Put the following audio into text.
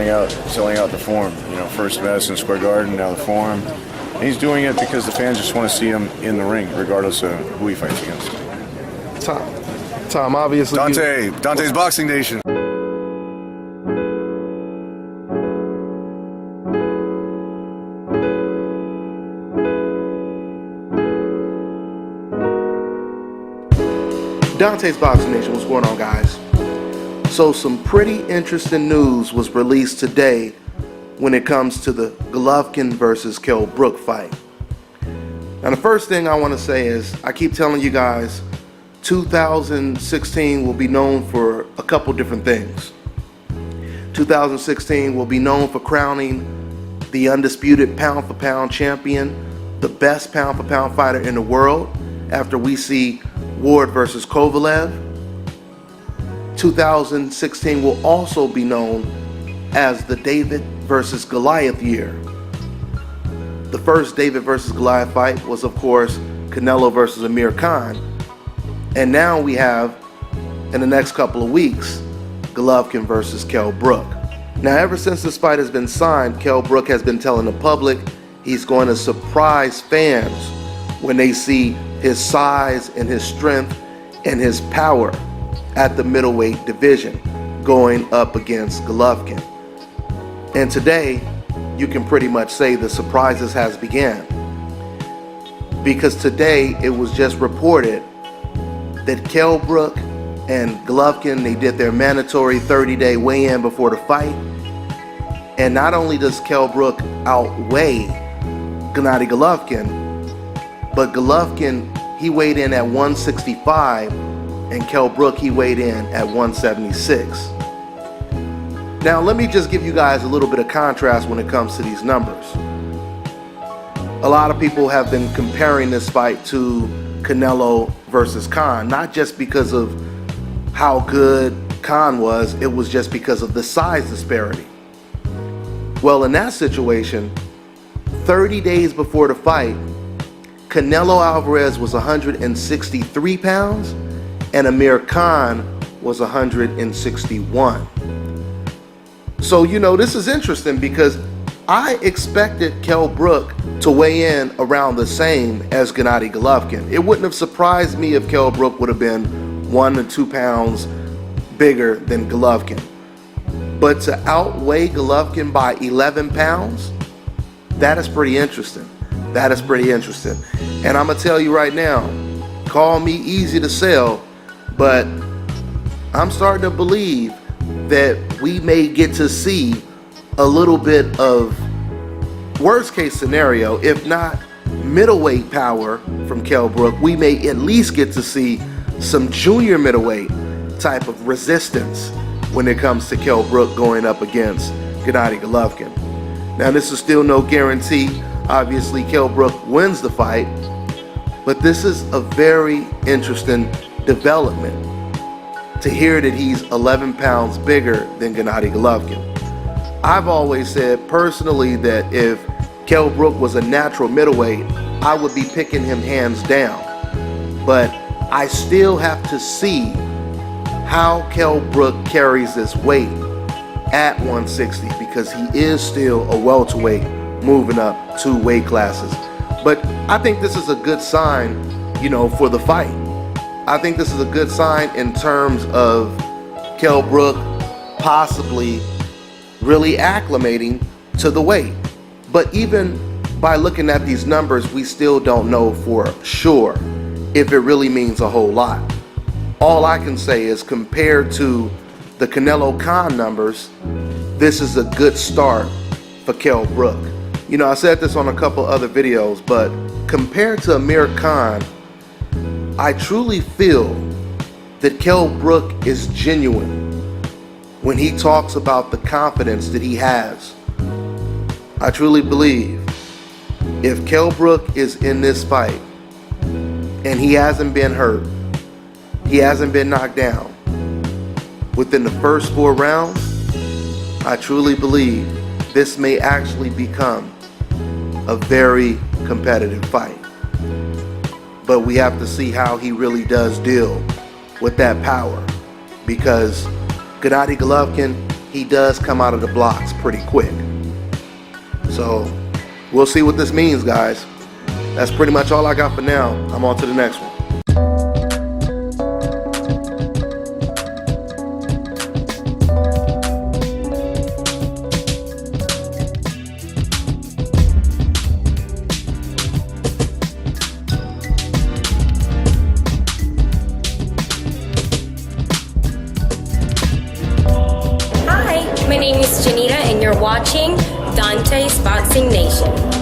selling out the Forum. You know, first Madison Square Garden, now the Forum. And he's doing it because the fans just want to see him in the ring, regardless of who he fights against. Tom, obviously. Dante's Boxing Nation. Dante's Boxing Nation, what's going on, guys? So some pretty interesting news was released today when it comes to the Golovkin versus Kell Brook fight. Now the first thing I want to say is, I keep telling you guys, 2016 will be known for a couple different things. 2016 will be known for crowning the undisputed pound-for-pound champion, the best pound-for-pound fighter in the world, after we see Ward versus Kovalev. 2016 will also be known as the David versus Goliath year. The first David versus Goliath fight was, of course, Canelo versus Amir Khan. And now we have, in the next couple of weeks, Golovkin versus Kell Brook. Now, ever since this fight has been signed, Kell Brook has been telling the public he's going to surprise fans when they see his size and his strength and his power at the middleweight division going up against Golovkin. And today, you can pretty much say the surprises has began, because today it was just reported that Kell Brook and Golovkin, they did their mandatory 30-day weigh-in before the fight. And not only does Kell Brook outweigh Gennady Golovkin, but Golovkin, he weighed in at 165, and Kell Brook, he weighed in at 176. Now, let me just give you guys a little bit of contrast when it comes to these numbers. A lot of people have been comparing this fight to Canelo versus Khan, not just because of how good Khan was, it was just because of the size disparity. Well, in that situation, 30 days before the fight, Canelo Alvarez was 163 pounds and Amir Khan was 161. So, you know, this is interesting because I expected Kell Brook to weigh in around the same as Gennady Golovkin. It wouldn't have surprised me if Kell Brook would have been 1 to 2 pounds bigger than Golovkin. But to outweigh Golovkin by 11 pounds, that is pretty interesting. That is pretty interesting. And I'm going to tell you right now, call me easy to sell, but I'm starting to believe that we may get to see a little bit of worst case scenario, if not middleweight power from Kell Brook. We may at least get to see some junior middleweight type of resistance when it comes to Kell Brook going up against Gennady Golovkin. Now, this is still no guarantee. Obviously, Kell Brook wins the fight, but this is a very interesting development to hear that he's 11 pounds bigger than Gennady Golovkin. I've always said personally that if Kell Brook was a natural middleweight, I would be picking him hands down. But I still have to see how Kell Brook carries this weight at 160, because he is still a welterweight moving up 2 weight classes. But I think this is a good sign, you know, for the fight. I think this is a good sign in terms of Kell Brook possibly really acclimating to the weight. But even by looking at these numbers, we still don't know for sure if it really means a whole lot. All I can say is, compared to the Canelo Khan numbers, this is a good start for Kell Brook. You know, I said this on a couple other videos, but compared to Amir Khan, I truly feel that Kell Brook is genuine when he talks about the confidence that he has. I truly believe if Kell Brook is in this fight and he hasn't been hurt, he hasn't been knocked down within the first 4 rounds, I truly believe this may actually become a very competitive fight. But we have to see how he really does deal with that power, because Gennady Golovkin, he does come out of the blocks pretty quick. So we'll see what this means, guys. That's pretty much all I got for now. I'm on to the next one. Hi, my name is Janita and you're watching Dante's Boxing Nation.